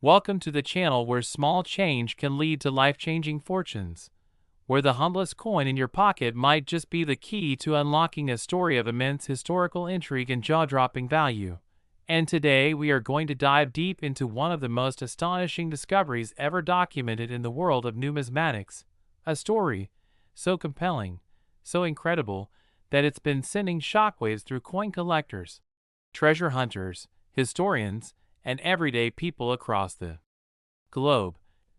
Welcome to the channel where small change can lead to life-changing fortunes, where the humblest coin in your pocket might just be the key to unlocking a story of immense historical intrigue and jaw-dropping value. And today we are going to dive deep into one of the most astonishing discoveries ever documented in the world of numismatics, a story so compelling, so incredible, that it's been sending shockwaves through coin collectors, treasure hunters, historians, and everyday people across the globe.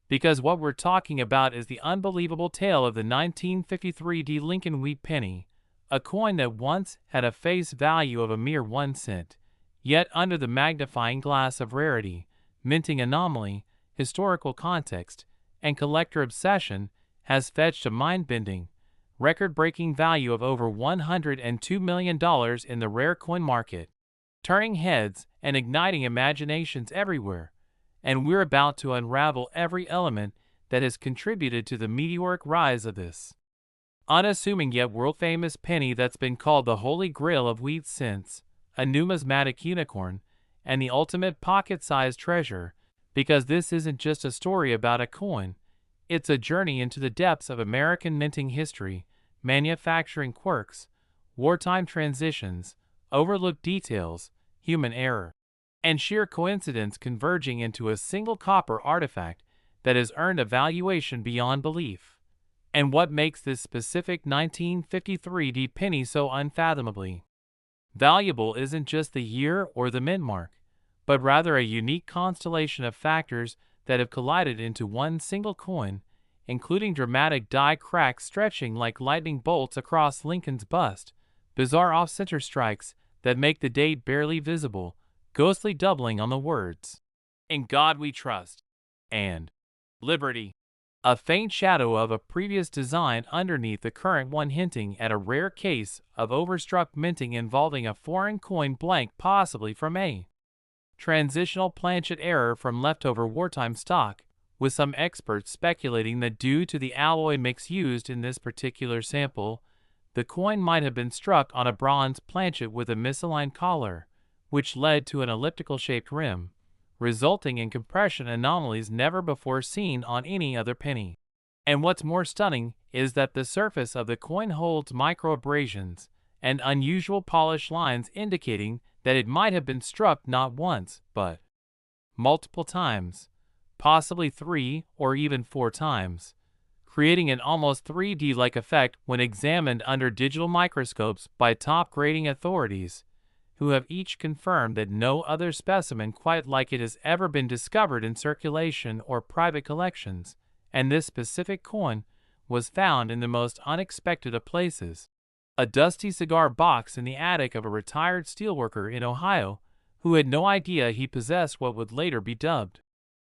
Because what we're talking about is the unbelievable tale of the 1953 Lincoln wheat penny, a coin that once had a face value of a mere 1 cent, yet under the magnifying glass of rarity, minting anomaly, historical context, and collector obsession, has fetched a mind-bending, record-breaking value of over $102 million in the rare coin market, turning heads and igniting imaginations everywhere. And we're about to unravel every element that has contributed to the meteoric rise of this unassuming yet world-famous penny that's been called the holy grail of wheat cents, a numismatic unicorn, and the ultimate pocket-sized treasure, because this isn't just a story about a coin, it's a journey into the depths of American minting history, manufacturing quirks, wartime transitions, overlooked details, human error, and sheer coincidence converging into a single copper artifact that has earned a valuation beyond belief. And what makes this specific 1953 penny so unfathomably valuable isn't just the year or the mint mark, but rather a unique constellation of factors that have collided into one single coin, including dramatic die cracks stretching like lightning bolts across Lincoln's bust, bizarre off-center strikes that make the date barely visible, ghostly doubling on the words, "In God We Trust," and "Liberty," a faint shadow of a previous design underneath the current one hinting at a rare case of overstruck minting involving a foreign coin blank possibly from a transitional planchet error from leftover wartime stock, with some experts speculating that due to the alloy mix used in this particular sample, the coin might have been struck on a bronze planchet with a misaligned collar, which led to an elliptical-shaped rim, resulting in compression anomalies never before seen on any other penny. And what's more stunning is that the surface of the coin holds microabrasions and unusual polished lines indicating that it might have been struck not once, but multiple times, possibly 3 or even 4 times, creating an almost 3D-like effect when examined under digital microscopes by top grading authorities, who have each confirmed that no other specimen quite like it has ever been discovered in circulation or private collections, and this specific coin was found in the most unexpected of places, a dusty cigar box in the attic of a retired steelworker in Ohio who had no idea he possessed what would later be dubbed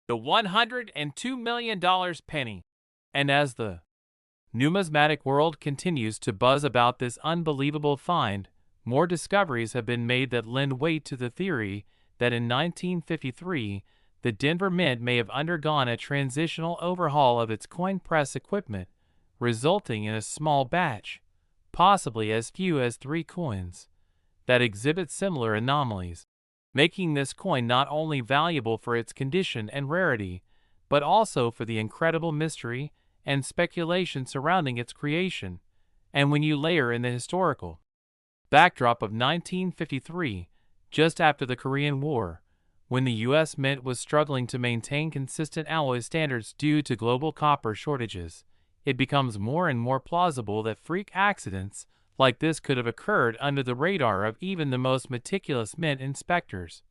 the $102 million penny. And as the numismatic world continues to buzz about this unbelievable find, more discoveries have been made that lend weight to the theory that in 1953, the Denver Mint may have undergone a transitional overhaul of its coin press equipment, resulting in a small batch, possibly as few as 3 coins, that exhibit similar anomalies, making this coin not only valuable for its condition and rarity, but also for the incredible mystery and speculation surrounding its creation. And when you layer in the historical backdrop of 1953, just after the Korean War, when the U.S. Mint was struggling to maintain consistent alloy standards due to global copper shortages, it becomes more and more plausible that freak accidents like this could have occurred under the radar of even the most meticulous mint inspectors.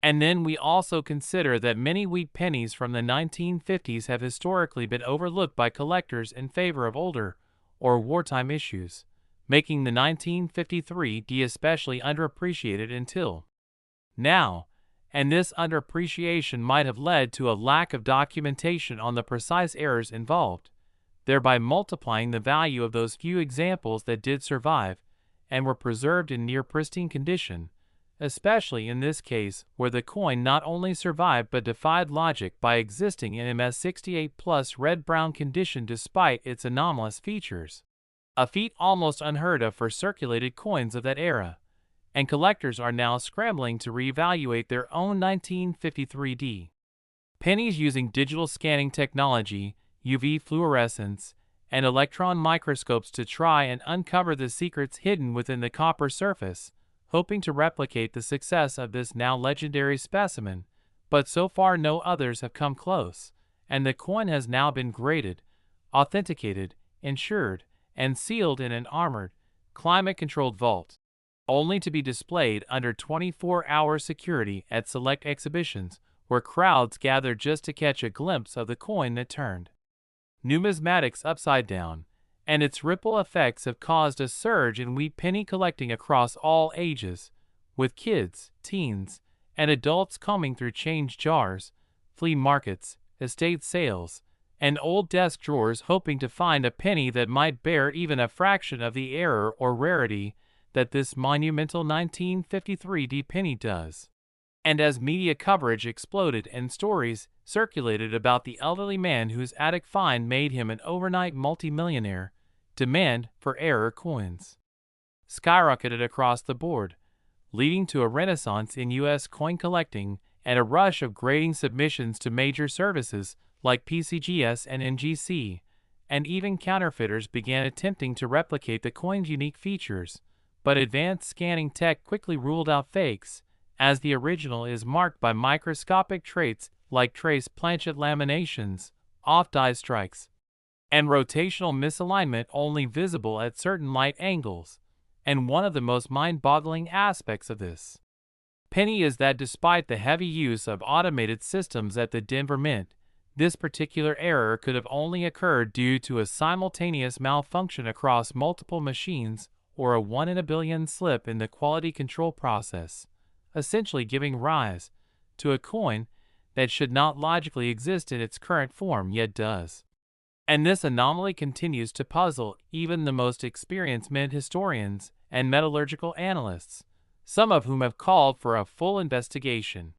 And then we also consider that many wheat pennies from the 1950s have historically been overlooked by collectors in favor of older or wartime issues, making the 1953 especially underappreciated until now, and this underappreciation might have led to a lack of documentation on the precise errors involved, thereby multiplying the value of those few examples that did survive and were preserved in near pristine condition, especially in this case where the coin not only survived but defied logic by existing in MS68 plus red-brown condition despite its anomalous features, a feat almost unheard of for circulated coins of that era, and collectors are now scrambling to reevaluate their own 1953 Pennies using digital scanning technology, UV fluorescence, and electron microscopes to try and uncover the secrets hidden within the copper surface, hoping to replicate the success of this now legendary specimen, but so far no others have come close, and the coin has now been graded, authenticated, insured, and sealed in an armored, climate-controlled vault, only to be displayed under 24-hour security at select exhibitions where crowds gather just to catch a glimpse of the coin that turned numismatics upside down, and its ripple effects have caused a surge in wheat penny collecting across all ages, with kids, teens, and adults combing through change jars, flea markets, estate sales, and old desk drawers hoping to find a penny that might bear even a fraction of the error or rarity that this monumental 1953 penny does. And as media coverage exploded and stories circulated about the elderly man whose attic find made him an overnight multimillionaire, demand for error coins skyrocketed across the board, leading to a renaissance in U.S. coin collecting and a rush of grading submissions to major services like PCGS and NGC, and even counterfeiters began attempting to replicate the coin's unique features, but advanced scanning tech quickly ruled out fakes, as the original is marked by microscopic traits like trace planchet laminations, off-die strikes, and rotational misalignment only visible at certain light angles. And one of the most mind-boggling aspects of this penny is that despite the heavy use of automated systems at the Denver Mint, this particular error could have only occurred due to a simultaneous malfunction across multiple machines or a 1 in a billion slip in the quality control process, essentially giving rise to a coin that should not logically exist in its current form yet does. And this anomaly continues to puzzle even the most experienced mint historians and metallurgical analysts, some of whom have called for a full investigation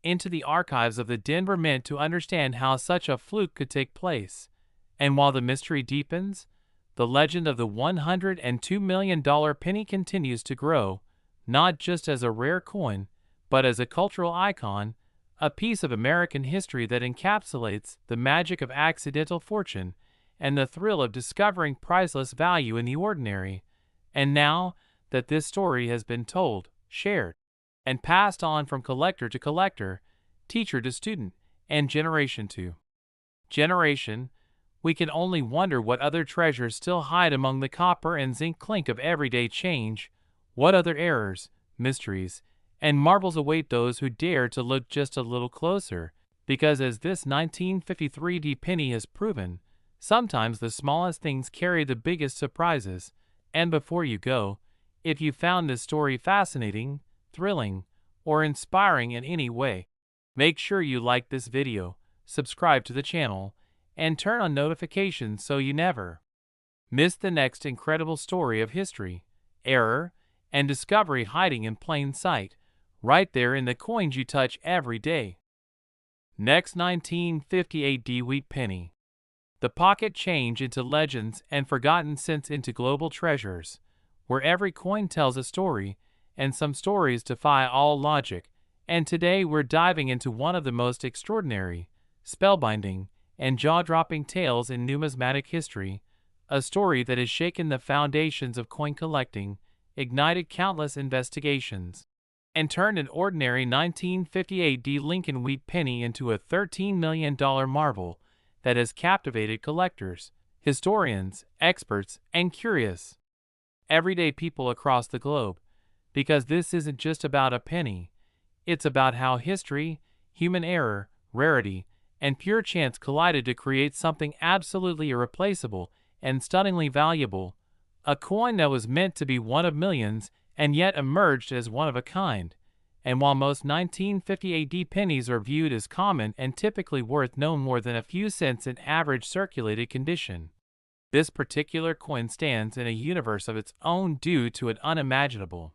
into the archives of the Denver Mint to understand how such a fluke could take place. And while the mystery deepens, the legend of the $102 million penny continues to grow, not just as a rare coin, but as a cultural icon, a piece of American history that encapsulates the magic of accidental fortune and the thrill of discovering priceless value in the ordinary. And now that this story has been told, shared, and passed on from collector to collector, teacher to student, and generation to generation, we can only wonder what other treasures still hide among the copper and zinc clink of everyday change, what other errors, mysteries, and marvels await those who dare to look just a little closer, because as this 1953 penny has proven, sometimes the smallest things carry the biggest surprises. And before you go, if you found this story fascinating, thrilling, or inspiring in any way, make sure you like this video, subscribe to the channel, and turn on notifications so you never miss the next incredible story of history, error, and discovery hiding in plain sight, right there in the coins you touch every day. Next, 1958 wheat penny. The pocket change into legends and forgotten cents into global treasures, where every coin tells a story, and some stories defy all logic. And today we're diving into one of the most extraordinary, spellbinding, and jaw-dropping tales in numismatic history, a story that has shaken the foundations of coin collecting, ignited countless investigations, and turned an ordinary 1958 Lincoln wheat penny into a $13 million marvel that has captivated collectors, historians, experts, and curious everyday people across the globe. Because this isn't just about a penny, it's about how history, human error, rarity, and pure chance collided to create something absolutely irreplaceable and stunningly valuable, a coin that was meant to be one of millions and yet emerged as one of a kind. And while most 1958 pennies are viewed as common and typically worth no more than a few cents in average circulated condition, this particular coin stands in a universe of its own due to an unimaginable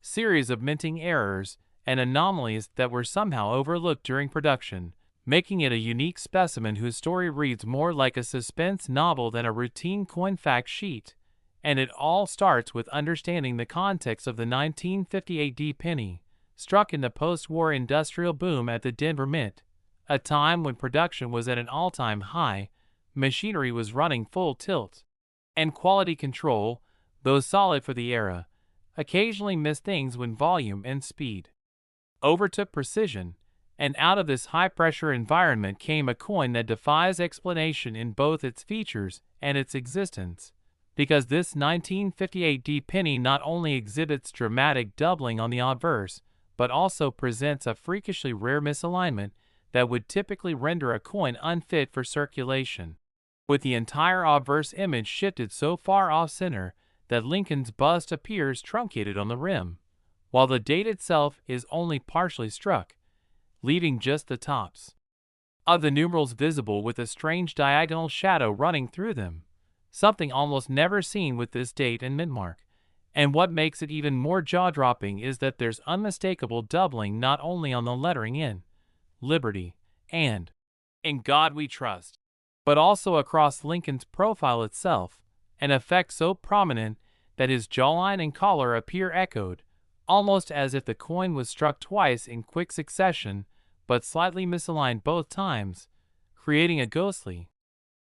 series of minting errors and anomalies that were somehow overlooked during production, making it a unique specimen whose story reads more like a suspense novel than a routine coin fact sheet. And it all starts with understanding the context of the 1958 penny, struck in the post-war industrial boom at the Denver Mint, a time when production was at an all-time high, machinery was running full tilt, and quality control, though solid for the era, occasionally missed things when volume and speed overtook precision, and out of this high-pressure environment came a coin that defies explanation in both its features and its existence, because this 1958 D penny not only exhibits dramatic doubling on the obverse, but also presents a freakishly rare misalignment that would typically render a coin unfit for circulation, with the entire obverse image shifted so far off-center that Lincoln's bust appears truncated on the rim, while the date itself is only partially struck, leaving just the tops of the numerals visible with a strange diagonal shadow running through them, something almost never seen with this date and mint mark. And what makes it even more jaw-dropping is that there's unmistakable doubling not only on the lettering in Liberty and In God We Trust, but also across Lincoln's profile itself, an effect so prominent that his jawline and collar appear echoed, almost as if the coin was struck twice in quick succession, but slightly misaligned both times, creating a ghostly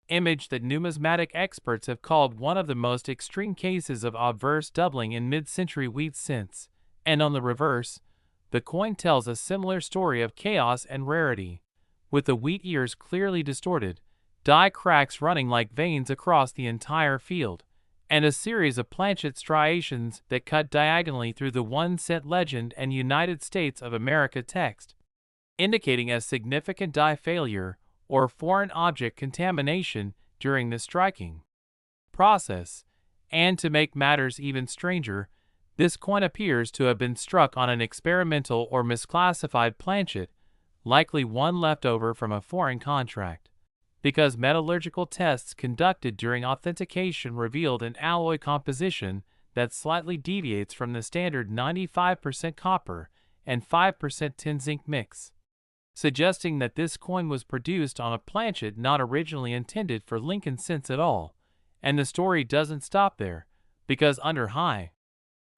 image that numismatic experts have called one of the most extreme cases of obverse doubling in mid-century wheat since. And on the reverse, the coin tells a similar story of chaos and rarity, with the wheat ears clearly distorted, die cracks running like veins across the entire field, and a series of planchet striations that cut diagonally through the 1-cent legend and United States of America text, indicating a significant die failure or foreign object contamination during the striking process. And to make matters even stranger, this coin appears to have been struck on an experimental or misclassified planchet, likely one left over from a foreign contract, because metallurgical tests conducted during authentication revealed an alloy composition that slightly deviates from the standard 95% copper and 5% tin zinc mix, suggesting that this coin was produced on a planchet not originally intended for Lincoln cents at all. And the story doesn't stop there, because under high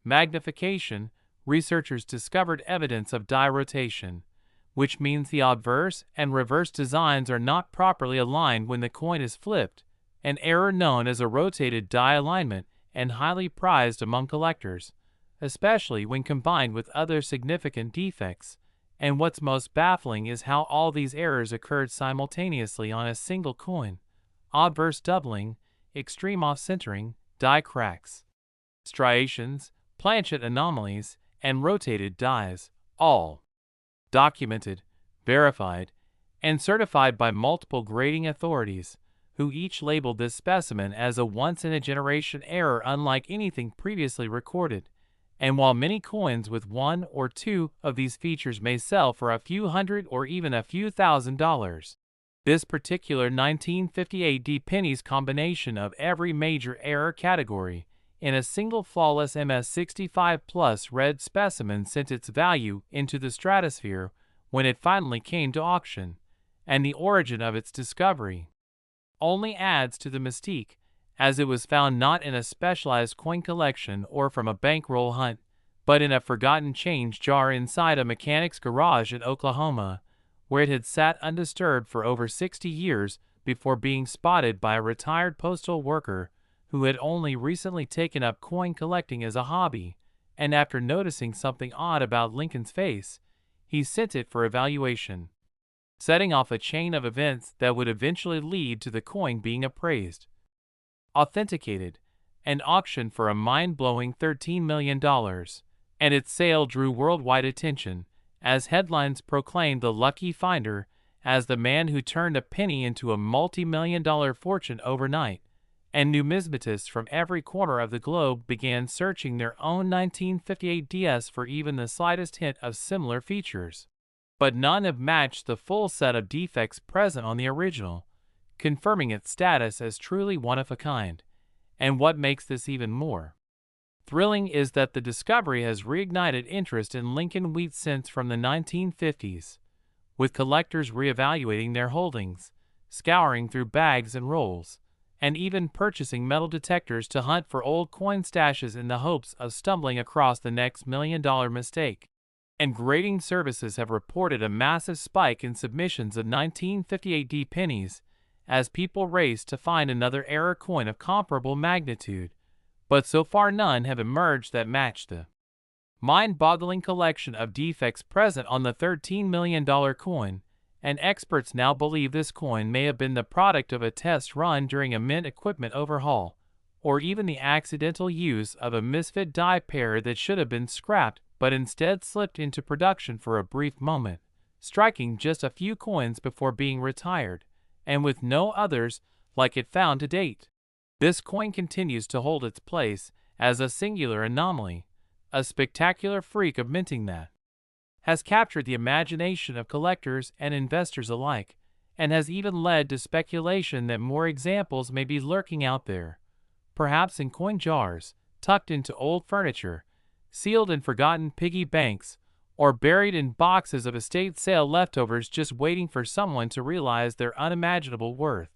magnification, researchers discovered evidence of die rotation, which means the obverse and reverse designs are not properly aligned when the coin is flipped, an error known as a rotated die alignment and highly prized among collectors, especially when combined with other significant defects. And what's most baffling is how all these errors occurred simultaneously on a single coin: obverse doubling, extreme off-centering, die cracks, striations, planchet anomalies, and rotated dies, all documented, verified, and certified by multiple grading authorities, who each labeled this specimen as a once-in-a-generation error unlike anything previously recorded. And while many coins with one or two of these features may sell for a few hundred or even a few $1,000s, this particular 1958 D penny's combination of every major error category in a single flawless MS65 Plus red specimen sent its value into the stratosphere when it finally came to auction, and the origin of its discovery only adds to the mystique, as it was found not in a specialized coin collection or from a bankroll hunt, but in a forgotten change jar inside a mechanic's garage in Oklahoma, where it had sat undisturbed for over 60 years before being spotted by a retired postal worker who had only recently taken up coin collecting as a hobby, and after noticing something odd about Lincoln's face, he sent it for evaluation, setting off a chain of events that would eventually lead to the coin being appraised, authenticated, and auctioned for a mind-blowing $13 million, and its sale drew worldwide attention, as headlines proclaimed the lucky finder as the man who turned a penny into a multi-million-dollar fortune overnight, and numismatists from every corner of the globe began searching their own 1958 DS for even the slightest hint of similar features. But none have matched the full set of defects present on the original, confirming its status as truly one of a kind. And what makes this even more thrilling is that the discovery has reignited interest in Lincoln wheat cents from the 1950s, with collectors reevaluating their holdings, scouring through bags and rolls, and even purchasing metal detectors to hunt for old coin stashes in the hopes of stumbling across the next $1 million mistake. And grading services have reported a massive spike in submissions of 1958 pennies as people race to find another era coin of comparable magnitude, but so far none have emerged that match the mind-boggling collection of defects present on the $13 million coin, and experts now believe this coin may have been the product of a test run during a mint equipment overhaul, or even the accidental use of a misfit die pair that should have been scrapped but instead slipped into production for a brief moment, striking just a few coins before being retired, and with no others like it found to date. This coin continues to hold its place as a singular anomaly, a spectacular freak of minting that has captured the imagination of collectors and investors alike, and has even led to speculation that more examples may be lurking out there, perhaps in coin jars, tucked into old furniture, sealed in forgotten piggy banks, or buried in boxes of estate sale leftovers just waiting for someone to realize their unimaginable worth.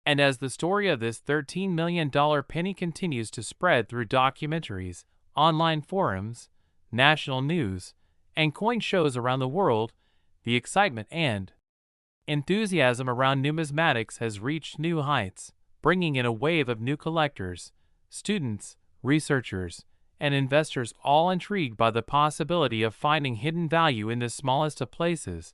And as the story of this $13 million penny continues to spread through documentaries, online forums, national news, and coin shows around the world, the excitement and enthusiasm around numismatics has reached new heights, bringing in a wave of new collectors, students, researchers, and investors all intrigued by the possibility of finding hidden value in the smallest of places.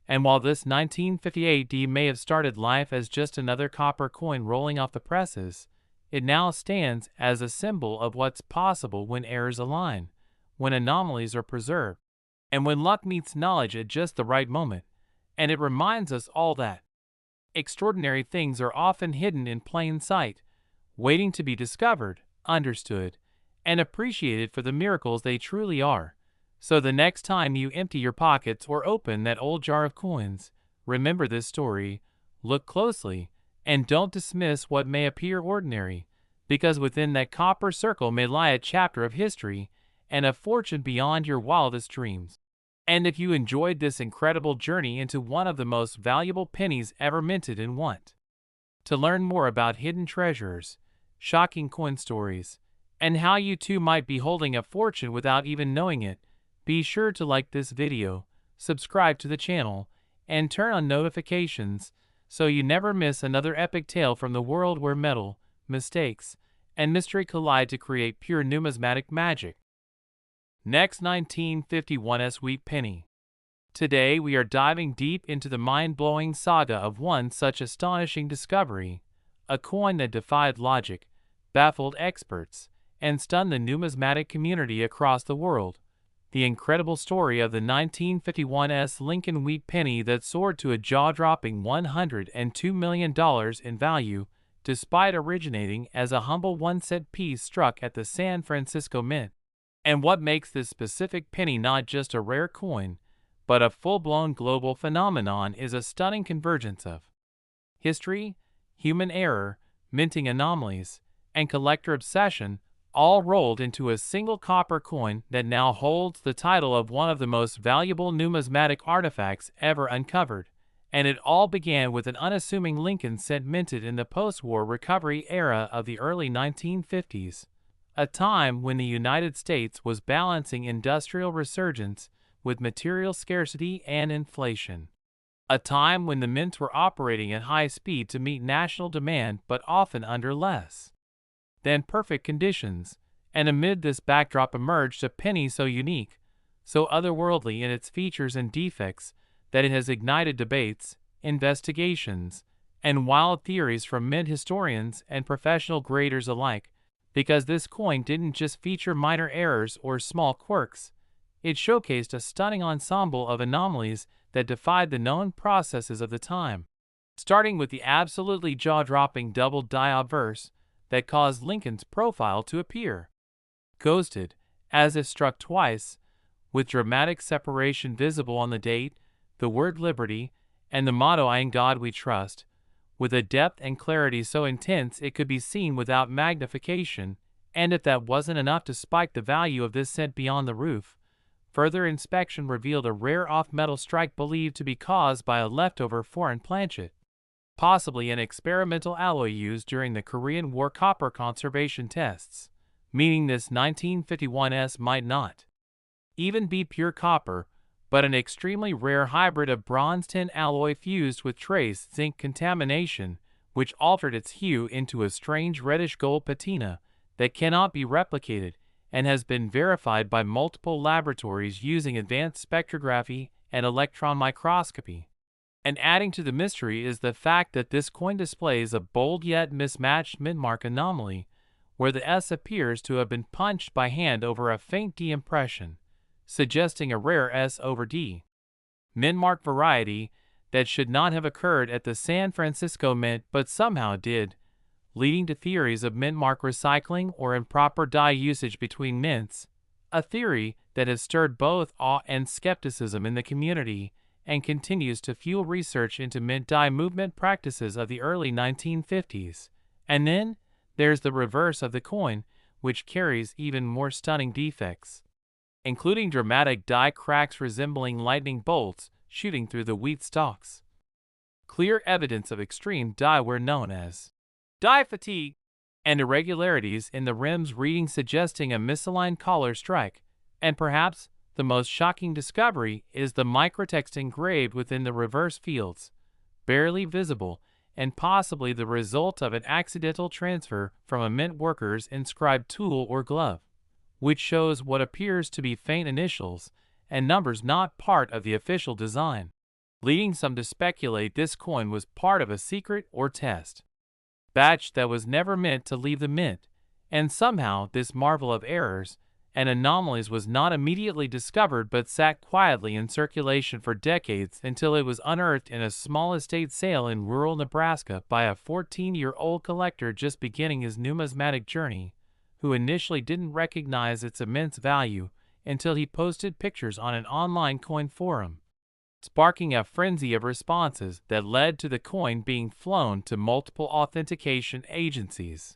And while this 1958 may have started life as just another copper coin rolling off the presses, it now stands as a symbol of what's possible when errors align, when anomalies are preserved, and when luck meets knowledge at just the right moment. And it reminds us all that extraordinary things are often hidden in plain sight, waiting to be discovered, understood, and appreciated for the miracles they truly are. So the next time you empty your pockets or open that old jar of coins, remember this story, look closely, and don't dismiss what may appear ordinary, because within that copper circle may lie a chapter of history and a fortune beyond your wildest dreams. And if you enjoyed this incredible journey into one of the most valuable pennies ever minted and want to learn more about hidden treasures, shocking coin stories, and how you too might be holding a fortune without even knowing it, be sure to like this video, subscribe to the channel, and turn on notifications so you never miss another epic tale from the world where metal, mistakes, and mystery collide to create pure numismatic magic. Next, 1951 wheat penny. Today we are diving deep into the mind-blowing saga of one such astonishing discovery, a coin that defied logic, baffled experts, and stunned the numismatic community across the world. The incredible story of the 1951 Lincoln wheat penny that soared to a jaw-dropping $102 million in value, despite originating as a humble one-cent piece struck at the San Francisco Mint. And what makes this specific penny not just a rare coin, but a full-blown global phenomenon is a stunning convergence of history, human error, minting anomalies, and collector obsession, all rolled into a single copper coin that now holds the title of one of the most valuable numismatic artifacts ever uncovered. And it all began with an unassuming Lincoln cent minted in the post-war recovery era of the early 1950s, a time when the United States was balancing industrial resurgence with material scarcity and inflation. A time when the mints were operating at high speed to meet national demand but often under less than perfect conditions, and amid this backdrop emerged a penny so unique, so otherworldly in its features and defects, that it has ignited debates, investigations, and wild theories from mint historians and professional graders alike, because this coin didn't just feature minor errors or small quirks, it showcased a stunning ensemble of anomalies that defied the known processes of the time. Starting with the absolutely jaw-dropping double die obverse that caused Lincoln's profile to appear ghosted, as if struck twice, with dramatic separation visible on the date, the word liberty, and the motto "In God We Trust," with a depth and clarity so intense it could be seen without magnification, and if that wasn't enough to spike the value of this cent beyond the roof, further inspection revealed a rare off-metal strike believed to be caused by a leftover foreign planchet, possibly an experimental alloy used during the Korean War copper conservation tests, meaning this 1951 might not even be pure copper, but an extremely rare hybrid of bronze-tin alloy fused with trace zinc contamination, which altered its hue into a strange reddish-gold patina that cannot be replicated and has been verified by multiple laboratories using advanced spectrography and electron microscopy. And adding to the mystery is the fact that this coin displays a bold yet mismatched mintmark anomaly, where the S appears to have been punched by hand over a faint D impression, suggesting a rare S over D mintmark variety that should not have occurred at the San Francisco Mint but somehow did, leading to theories of mintmark recycling or improper die usage between mints, a theory that has stirred both awe and skepticism in the community and continues to fuel research into mint die movement practices of the early 1950s. And then there's the reverse of the coin, which carries even more stunning defects, including dramatic die cracks resembling lightning bolts shooting through the wheat stalks. Clear evidence of extreme die wear known as die fatigue, and irregularities in the rim's reading suggesting a misaligned collar strike, and perhaps the most shocking discovery is the microtext engraved within the reverse fields, barely visible and possibly the result of an accidental transfer from a mint worker's inscribed tool or glove, which shows what appears to be faint initials and numbers not part of the official design, leading some to speculate this coin was part of a secret or test batch that was never meant to leave the mint, and somehow this marvel of errors and anomalies was not immediately discovered but sat quietly in circulation for decades until it was unearthed in a small estate sale in rural Nebraska by a 14-year-old collector just beginning his numismatic journey, who initially didn't recognize its immense value until he posted pictures on an online coin forum, sparking a frenzy of responses that led to the coin being flown to multiple authentication agencies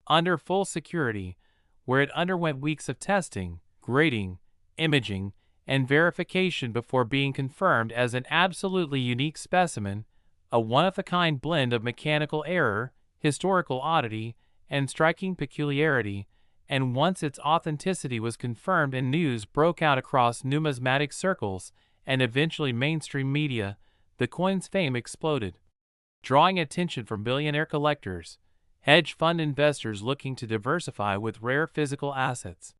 under full security, where it underwent weeks of testing, grading, imaging, and verification before being confirmed as an absolutely unique specimen, a one-of-a-kind blend of mechanical error, historical oddity, and striking peculiarity. And once its authenticity was confirmed and news broke out across numismatic circles and eventually mainstream media, the coin's fame exploded, drawing attention from billionaire collectors, hedge fund investors looking to diversify with rare physical assets,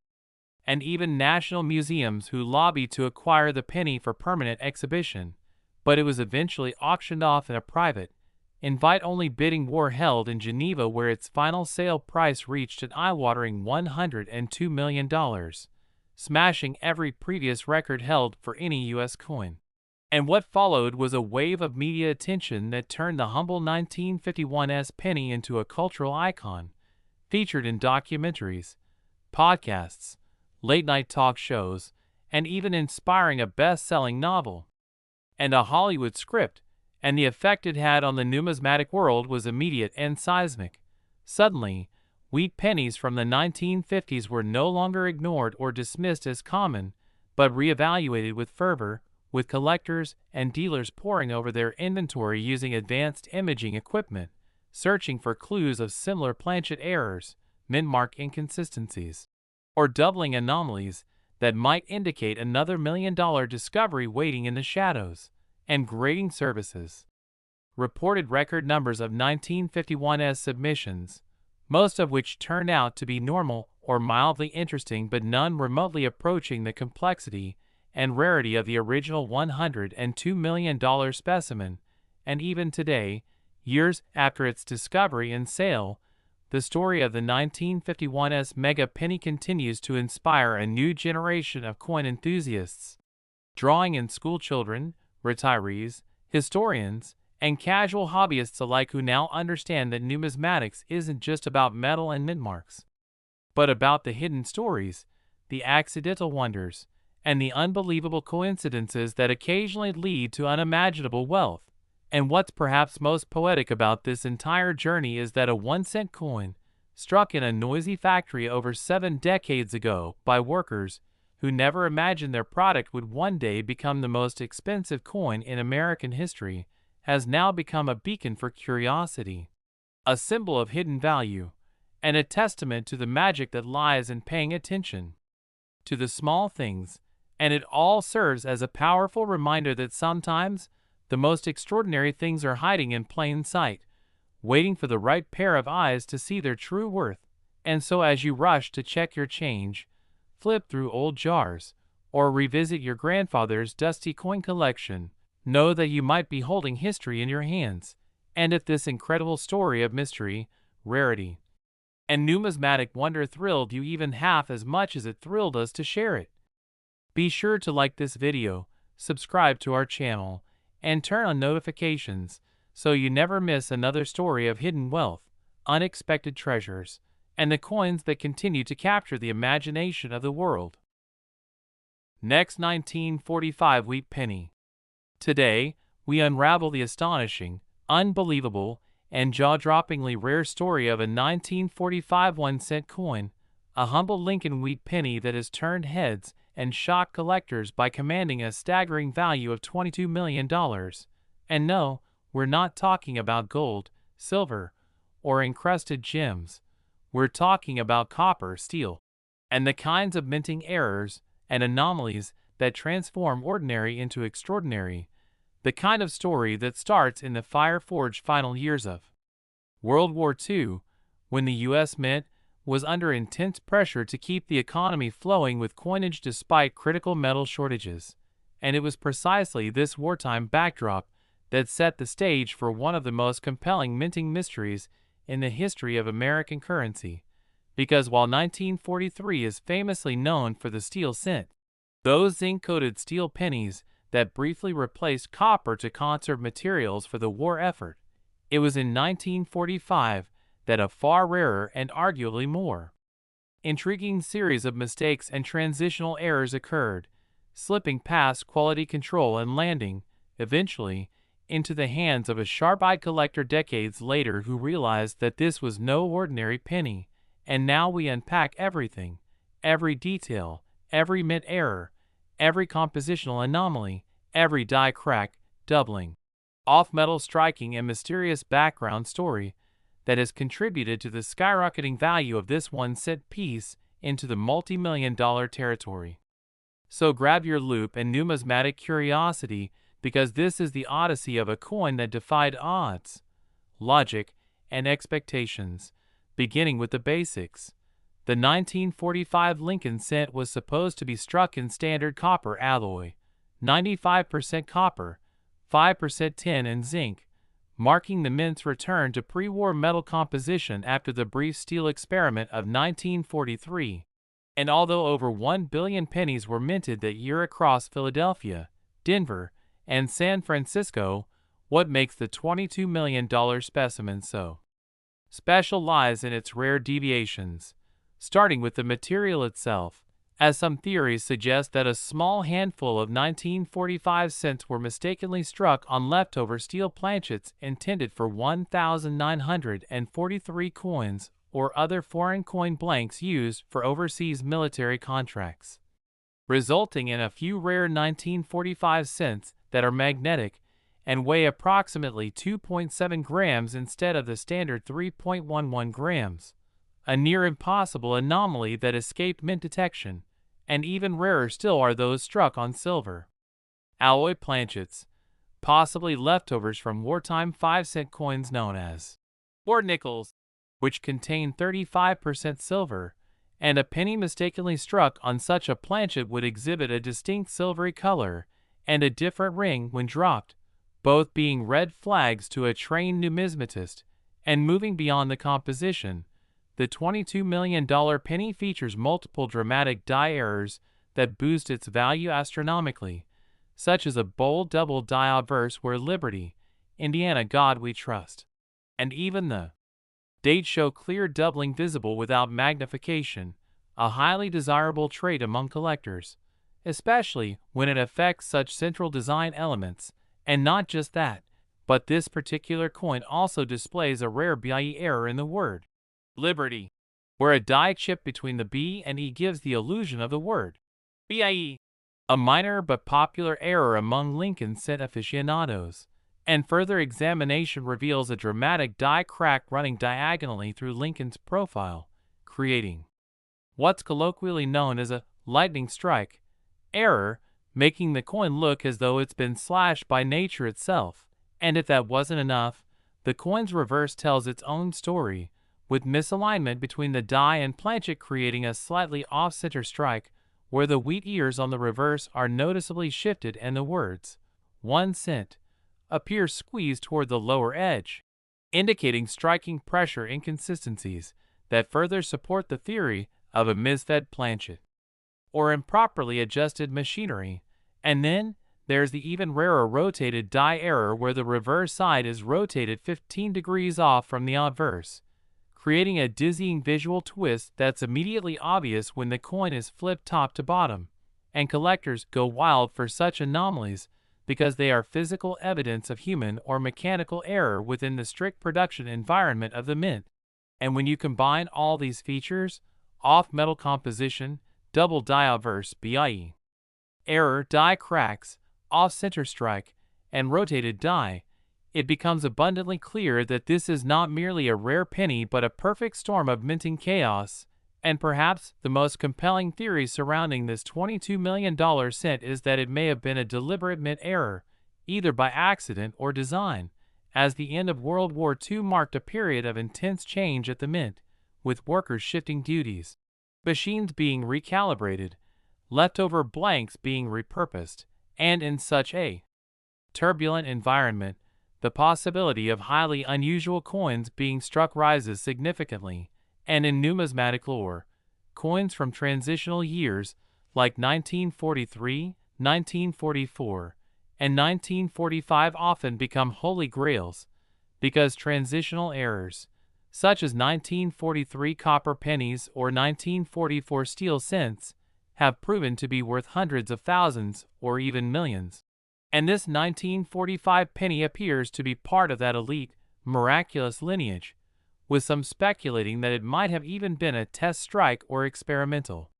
and even national museums who lobbied to acquire the penny for permanent exhibition. But it was eventually auctioned off in a private, invite-only bidding war held in Geneva, where its final sale price reached an eye-watering $102 million, smashing every previous record held for any U.S. coin. And what followed was a wave of media attention that turned the humble 1951's penny into a cultural icon, featured in documentaries, podcasts, late-night talk shows, and even inspiring a best-selling novel and a Hollywood script. And the effect it had on the numismatic world was immediate and seismic. Suddenly, wheat pennies from the 1950s were no longer ignored or dismissed as common, but reevaluated with fervor, with collectors and dealers poring over their inventory using advanced imaging equipment, searching for clues of similar planchet errors, mintmark inconsistencies, or doubling anomalies that might indicate another million-dollar discovery waiting in the shadows. And grading services reported record numbers of 1951's submissions, most of which turned out to be normal or mildly interesting, but none remotely approaching the complexity and rarity of the original $102 million specimen. And even today, years after its discovery and sale, the story of the 1951's mega penny continues to inspire a new generation of coin enthusiasts, drawing in schoolchildren, retirees, historians, and casual hobbyists alike who now understand that numismatics isn't just about metal and mintmarks, but about the hidden stories, the accidental wonders, and the unbelievable coincidences that occasionally lead to unimaginable wealth. And what's perhaps most poetic about this entire journey is that a 1-cent coin, struck in a noisy factory over 7 decades ago by workers who never imagined their product would one day become the most expensive coin in American history, has now become a beacon for curiosity, a symbol of hidden value, and a testament to the magic that lies in paying attention to the small things And it all serves as a powerful reminder that sometimes the most extraordinary things are hiding in plain sight, waiting for the right pair of eyes to see their true worth. And so as you rush to check your change, flip through old jars, or revisit your grandfather's dusty coin collection, know that you might be holding history in your hands, and if this incredible story of mystery, rarity, and numismatic wonder thrilled you even half as much as it thrilled us to share it. Be sure to like this video, subscribe to our channel, and turn on notifications so you never miss another story of hidden wealth, unexpected treasures, and the coins that continue to capture the imagination of the world. Next, 1945 wheat penny. Today, we unravel the astonishing, unbelievable, and jaw-droppingly rare story of a 1945 1-cent coin, a humble Lincoln wheat penny that has turned heads and shocked collectors by commanding a staggering value of $22 million. And no, we're not talking about gold, silver, or encrusted gems. We're talking about copper, steel, and the kinds of minting errors and anomalies that transform ordinary into extraordinary. The kind of story that starts in the fire-forged final years of World War II, when the U.S. Mint was under intense pressure to keep the economy flowing with coinage despite critical metal shortages. And it was precisely this wartime backdrop that set the stage for one of the most compelling minting mysteries in the history of American currency. Because while 1943 is famously known for the steel cent, those zinc-coated steel pennies that briefly replaced copper to conserve materials for the war effort, it was in 1945 that a far rarer and arguably more intriguing series of mistakes and transitional errors occurred, slipping past quality control and landing, eventually, into the hands of a sharp-eyed collector decades later who realized that this was no ordinary penny. And now we unpack everything, every detail, every mint error, every compositional anomaly, every die crack, doubling, off-metal striking and mysterious background story that has contributed to the skyrocketing value of this 1-cent piece into the multi-million-dollar territory. So grab your loupe and numismatic curiosity, because this is the odyssey of a coin that defied odds, logic, and expectations, beginning with the basics. The 1945 Lincoln cent was supposed to be struck in standard copper alloy, 95% copper, 5% tin and zinc, marking the mint's return to pre-war metal composition after the brief steel experiment of 1943. And although over 1 billion pennies were minted that year across Philadelphia, Denver, and San Francisco, what makes the $22 million specimen so special lies in its rare deviations, starting with the material itself, as some theories suggest that a small handful of 1945 cents were mistakenly struck on leftover steel planchets intended for 1,943 coins or other foreign coin blanks used for overseas military contracts, resulting in a few rare 1945 cents that are magnetic and weigh approximately 2.7 grams instead of the standard 3.11 grams, a near impossible anomaly that escaped mint detection. And even rarer still are those struck on silver alloy planchets, possibly leftovers from wartime 5-cent coins known as war nickels, which contain 35% silver, and a penny mistakenly struck on such a planchet would exhibit a distinct silvery color and a different ring when dropped, both being red flags to a trained numismatist. And moving beyond the composition, the $22 million penny features multiple dramatic die errors that boost its value astronomically, such as a bold double die obverse where Liberty, Indiana God We Trust, and even the date show clear doubling visible without magnification, a highly desirable trait among collectors, especially when it affects such central design elements. And not just that, but this particular coin also displays a rare BIE error in the word Liberty, where a die chip between the B and E gives the illusion of the word BIE, a minor but popular error among Lincoln cent aficionados. And further examination reveals a dramatic die crack running diagonally through Lincoln's profile, creating what's colloquially known as a lightning strike, error, making the coin look as though it's been slashed by nature itself. And if that wasn't enough, the coin's reverse tells its own story, with misalignment between the die and planchet creating a slightly off-center strike, where the wheat ears on the reverse are noticeably shifted and the words, 1 cent, appear squeezed toward the lower edge, indicating striking pressure inconsistencies that further support the theory of a misfed planchet or improperly adjusted machinery. And then there's the even rarer rotated die error where the reverse side is rotated 15 degrees off from the obverse, creating a dizzying visual twist that's immediately obvious when the coin is flipped top to bottom. And collectors go wild for such anomalies because they are physical evidence of human or mechanical error within the strict production environment of the mint. And when you combine all these features, off-metal composition, double die obverse (BIE), error, die cracks, off-center strike, and rotated die, it becomes abundantly clear that this is not merely a rare penny but a perfect storm of minting chaos. And perhaps the most compelling theory surrounding this $22 million cent is that it may have been a deliberate mint error, either by accident or design, as the end of World War II marked a period of intense change at the mint, with workers shifting duties, machines being recalibrated, leftover blanks being repurposed, and in such a turbulent environment, the possibility of highly unusual coins being struck rises significantly. And in numismatic lore, coins from transitional years like 1943, 1944, and 1945 often become holy grails, because transitional errors, such as 1943 copper pennies or 1944 steel cents, have proven to be worth hundreds of thousands or even millions. And this 1945 penny appears to be part of that elite, miraculous lineage, with some speculating that it might have even been a test strike or experimental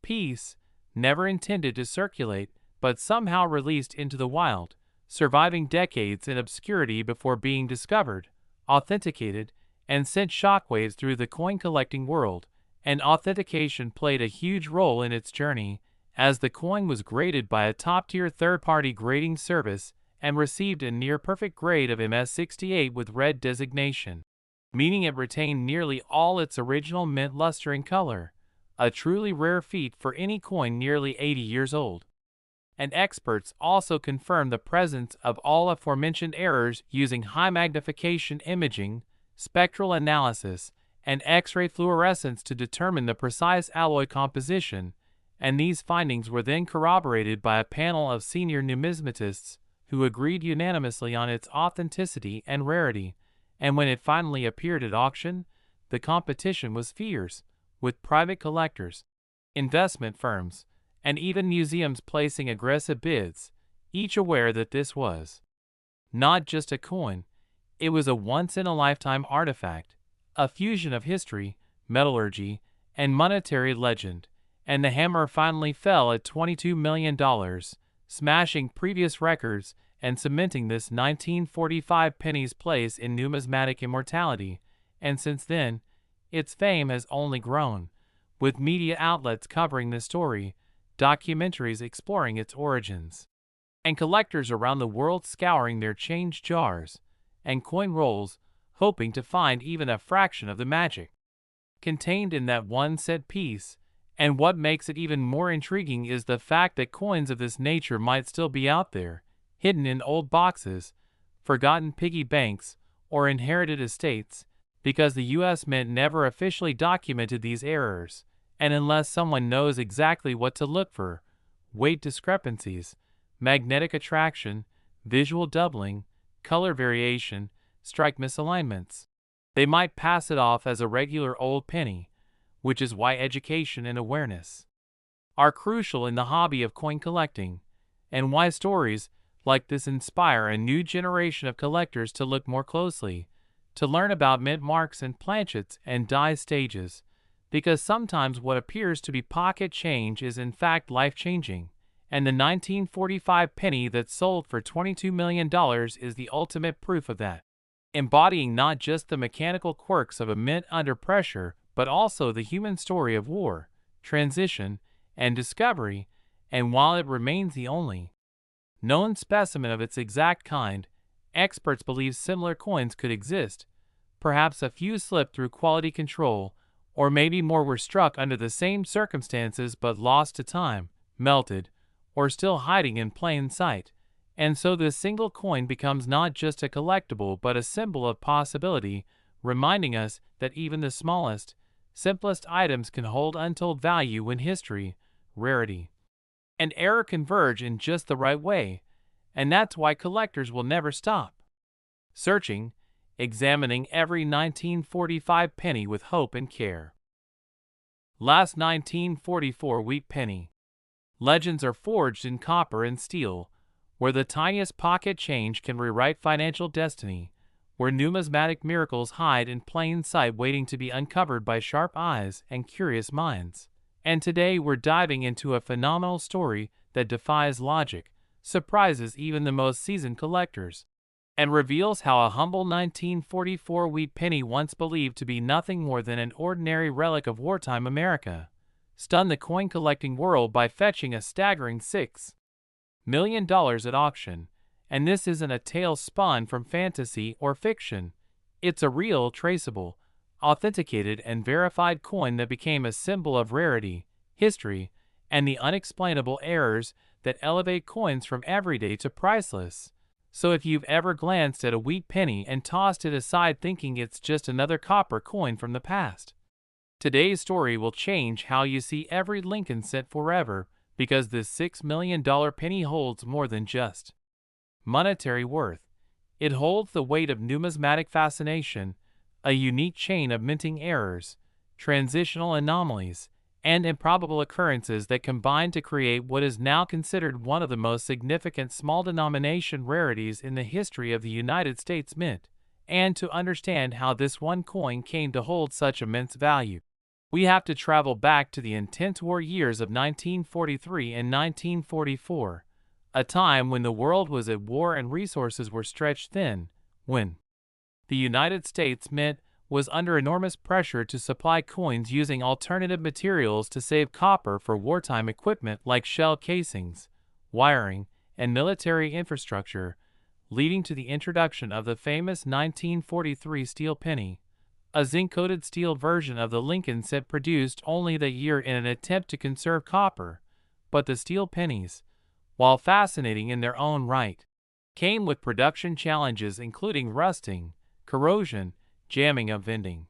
piece, never intended to circulate, but somehow released into the wild, surviving decades in obscurity before being discovered, authenticated, and sent shockwaves through the coin-collecting world. And authentication played a huge role in its journey, as the coin was graded by a top-tier third-party grading service and received a near-perfect grade of MS68 with red designation, meaning it retained nearly all its original mint luster and color, a truly rare feat for any coin nearly 80 years old. And experts also confirmed the presence of all aforementioned errors using high magnification imaging, spectral analysis, and X-ray fluorescence to determine the precise alloy composition, and these findings were then corroborated by a panel of senior numismatists who agreed unanimously on its authenticity and rarity. And when it finally appeared at auction, the competition was fierce, with private collectors, investment firms, and even museums placing aggressive bids, each aware that this was not just a coin, it was a once-in-a-lifetime artifact, a fusion of history, metallurgy, and monetary legend. And the hammer finally fell at $22 million, smashing previous records and cementing this 1945 penny's place in numismatic immortality. And since then, its fame has only grown, with media outlets covering the story, documentaries exploring its origins, and collectors around the world scouring their change jars and coin rolls, hoping to find even a fraction of the magic contained in that one-cent piece. And what makes it even more intriguing is the fact that coins of this nature might still be out there, hidden in old boxes, forgotten piggy banks, or inherited estates, because the U.S. Mint never officially documented these errors. And unless someone knows exactly what to look for, weight discrepancies, magnetic attraction, visual doubling, color variation, strike misalignments, they might pass it off as a regular old penny, which is why education and awareness are crucial in the hobby of coin collecting, and why stories like this inspire a new generation of collectors to look more closely, to learn about mint marks and planchets and die stages, because sometimes what appears to be pocket change is in fact life-changing, and the 1945 penny that sold for $22 million is the ultimate proof of that, embodying not just the mechanical quirks of a mint under pressure, but also the human story of war, transition, and discovery. and while it remains the only known specimen of its exact kind, experts believe similar coins could exist. Perhaps a few slipped through quality control, or maybe more were struck under the same circumstances but lost to time, melted, or still hiding in plain sight. And so this single coin becomes not just a collectible but a symbol of possibility, reminding us that even the smallest, simplest items can hold untold value when history, rarity, and error converge in just the right way, and that's why collectors will never stop searching, examining every 1945 penny with hope and care. Last 1944 wheat penny. Legends are forged in copper and steel, where the tiniest pocket change can rewrite financial destiny, where numismatic miracles hide in plain sight waiting to be uncovered by sharp eyes and curious minds. And today we're diving into a phenomenal story that defies logic, surprises even the most seasoned collectors, and reveals how a humble 1944 wheat penny, once believed to be nothing more than an ordinary relic of wartime America, stunned the coin-collecting world by fetching a staggering $6 million at auction. And this isn't a tale spun from fantasy or fiction. It's a real, traceable, authenticated, and verified coin that became a symbol of rarity, history, and the unexplainable errors that elevate coins from everyday to priceless. So if you've ever glanced at a wheat penny and tossed it aside thinking it's just another copper coin from the past, today's story will change how you see every Lincoln cent forever, because this $6 million penny holds more than just monetary worth. It holds the weight of numismatic fascination, a unique chain of minting errors, transitional anomalies, and improbable occurrences that combine to create what is now considered one of the most significant small-denomination rarities in the history of the United States Mint. And to understand how this one coin came to hold such immense value, we have to travel back to the intense war years of 1943 and 1944, a time when the world was at war and resources were stretched thin, when the United States Mint was under enormous pressure to supply coins using alternative materials to save copper for wartime equipment like shell casings, wiring, and military infrastructure, leading to the introduction of the famous 1943 steel penny, a zinc-coated steel version of the Lincoln cent produced only that year in an attempt to conserve copper. But the steel pennies, while fascinating in their own right, came with production challenges including rusting, corrosion, jamming of vending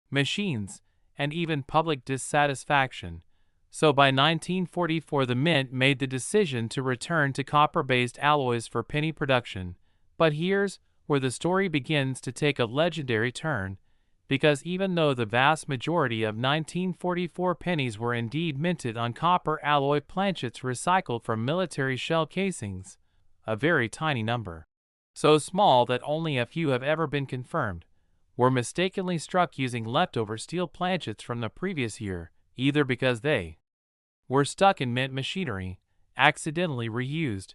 machines, and even public dissatisfaction. So by 1944 the Mint made the decision to return to copper-based alloys for penny production. But here's where the story begins to take a legendary turn, because even though the vast majority of 1944 pennies were indeed minted on copper alloy planchets recycled from military shell casings, a very tiny number, so small that only a few have ever been confirmed, were mistakenly struck using leftover steel planchets from the previous year, either because they were stuck in mint machinery, accidentally reused,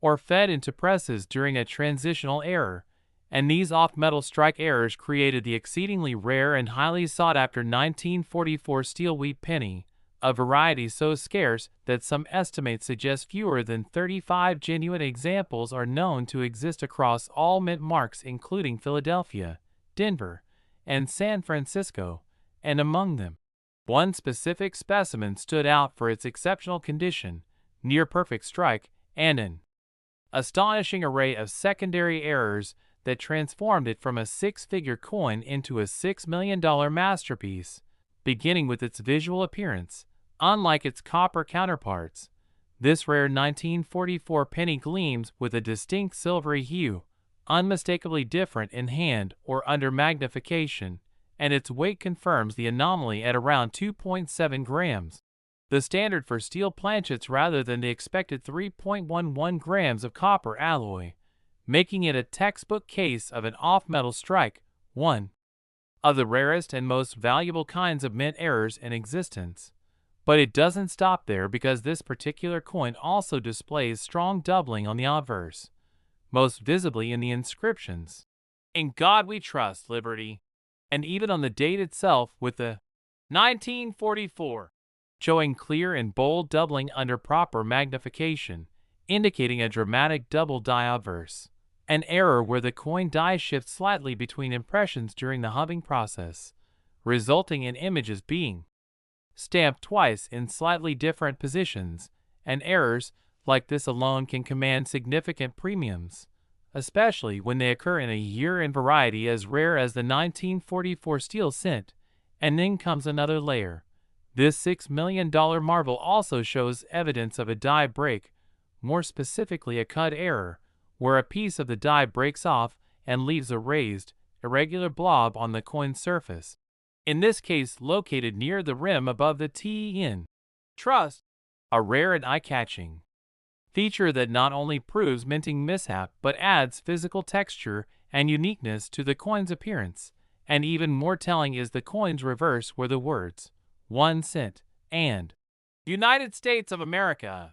or fed into presses during a transitional error. And these off-metal strike errors created the exceedingly rare and highly sought-after 1944 steel wheat penny, a variety so scarce that some estimates suggest fewer than 35 genuine examples are known to exist across all mint marks including Philadelphia, Denver, and San Francisco, and among them, one specific specimen stood out for its exceptional condition, near-perfect strike, and an astonishing array of secondary errors that transformed it from a six-figure coin into a $6 million masterpiece. Beginning with its visual appearance, unlike its copper counterparts, this rare 1944 penny gleams with a distinct silvery hue, unmistakably different in hand or under magnification, and its weight confirms the anomaly at around 2.7 grams, the standard for steel planchets rather than the expected 3.11 grams of copper alloy, making it a textbook case of an off-metal strike, one of the rarest and most valuable kinds of mint errors in existence. But it doesn't stop there, because this particular coin also displays strong doubling on the obverse, most visibly in the inscriptions, "In God We Trust, Liberty," and even on the date itself with the 1944 showing clear and bold doubling under proper magnification, indicating a dramatic double die obverse. An error where the coin die shifts slightly between impressions during the hubbing process, resulting in images being stamped twice in slightly different positions, and errors like this alone can command significant premiums, especially when they occur in a year and variety as rare as the 1944 steel cent. And then comes another layer. This $6 million marvel also shows evidence of a die break, more specifically a cut error, where a piece of the die breaks off and leaves a raised, irregular blob on the coin's surface, in this case located near the rim above the TN. Trust, a rare and eye-catching feature that not only proves minting mishap but adds physical texture and uniqueness to the coin's appearance. And even more telling is the coin's reverse, where the words 1 cent and United States of America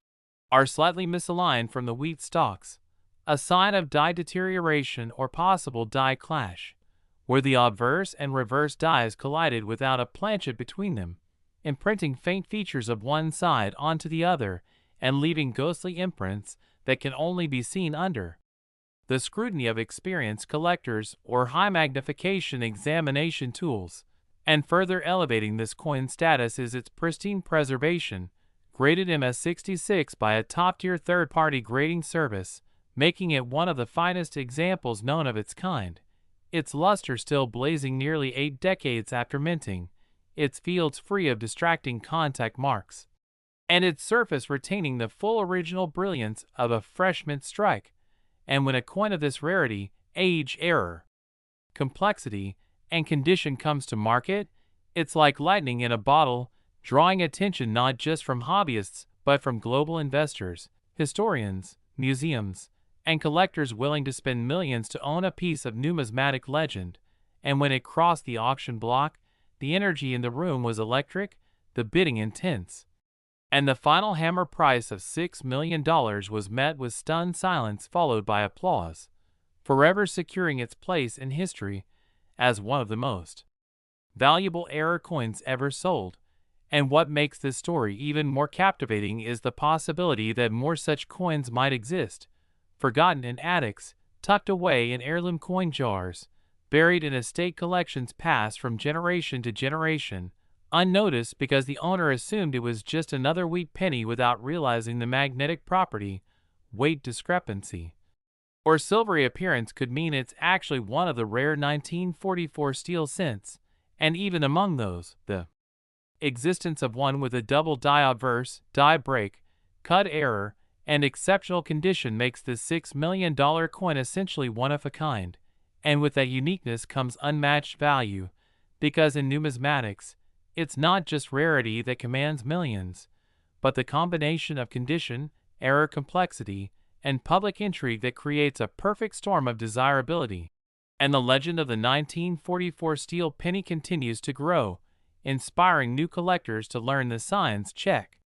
are slightly misaligned from the wheat stalks, a sign of die deterioration or possible die clash, where the obverse and reverse dies collided without a planchet between them, imprinting faint features of one side onto the other and leaving ghostly imprints that can only be seen under the scrutiny of experienced collectors or high magnification examination tools. And further elevating this coin's status is its pristine preservation, graded MS66 by a top-tier third-party grading service, making it one of the finest examples known of its kind. Its luster still blazing nearly 8 decades after minting, its fields free of distracting contact marks, and its surface retaining the full original brilliance of a fresh mint strike. And when a coin of this rarity, age, error, complexity, and condition comes to market, it's like lightning in a bottle, drawing attention not just from hobbyists but from global investors, historians, museums, and collectors willing to spend millions to own a piece of numismatic legend. And when it crossed the auction block, the energy in the room was electric, the bidding intense, and the final hammer price of $6 million was met with stunned silence followed by applause, forever securing its place in history as one of the most valuable error coins ever sold. And what makes this story even more captivating is the possibility that more such coins might exist, forgotten in attics, tucked away in heirloom coin jars, buried in estate collections passed from generation to generation, unnoticed because the owner assumed it was just another wheat penny without realizing the magnetic property, weight discrepancy, or silvery appearance could mean it's actually one of the rare 1944 steel cents. And even among those, the existence of one with a double die obverse, die break, cut error, and exceptional condition makes this $6 million coin essentially one of a kind. And with that uniqueness comes unmatched value, because in numismatics, it's not just rarity that commands millions, but the combination of condition, error, complexity, and public intrigue that creates a perfect storm of desirability. And the legend of the 1944 steel penny continues to grow, inspiring new collectors to learn the signs, check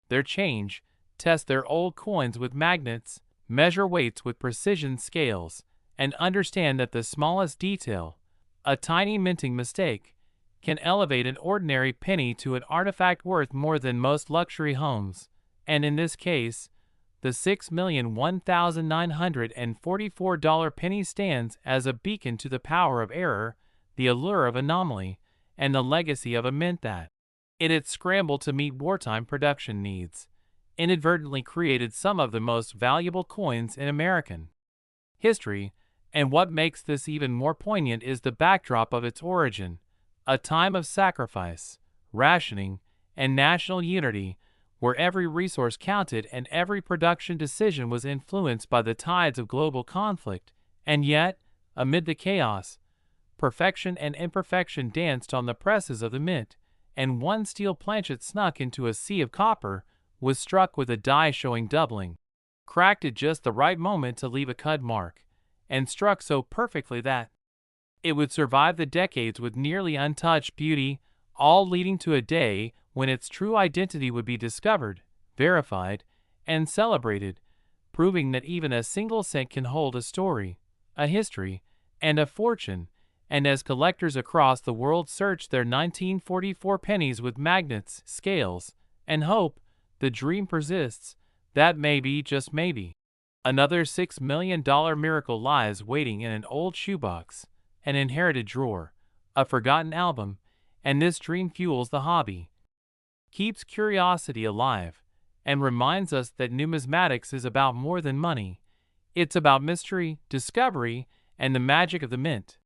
their change, test their old coins with magnets, measure weights with precision scales, and understand that the smallest detail, a tiny minting mistake, can elevate an ordinary penny to an artifact worth more than most luxury homes. And in this case, the $6,001,944 penny stands as a beacon to the power of error, the allure of anomaly, and the legacy of a mint that, in its scramble to meet wartime production needs, inadvertently created some of the most valuable coins in American history. And what makes this even more poignant is the backdrop of its origin, a time of sacrifice, rationing, and national unity, where every resource counted and every production decision was influenced by the tides of global conflict. And yet, amid the chaos, perfection and imperfection danced on the presses of the mint, and one steel planchet snuck into a sea of copper, was struck with a die showing doubling, cracked at just the right moment to leave a cut mark, and struck so perfectly that it would survive the decades with nearly untouched beauty, all leading to a day when its true identity would be discovered, verified, and celebrated, proving that even a single cent can hold a story, a history, and a fortune. And as collectors across the world search their 1944 pennies with magnets, scales, and hope, the dream persists that maybe, just maybe, another $6 million miracle lies waiting in an old shoebox, an inherited drawer, a forgotten album, and this dream fuels the hobby, keeps curiosity alive, and reminds us that numismatics is about more than money. It's about mystery, discovery, and the magic of the mint.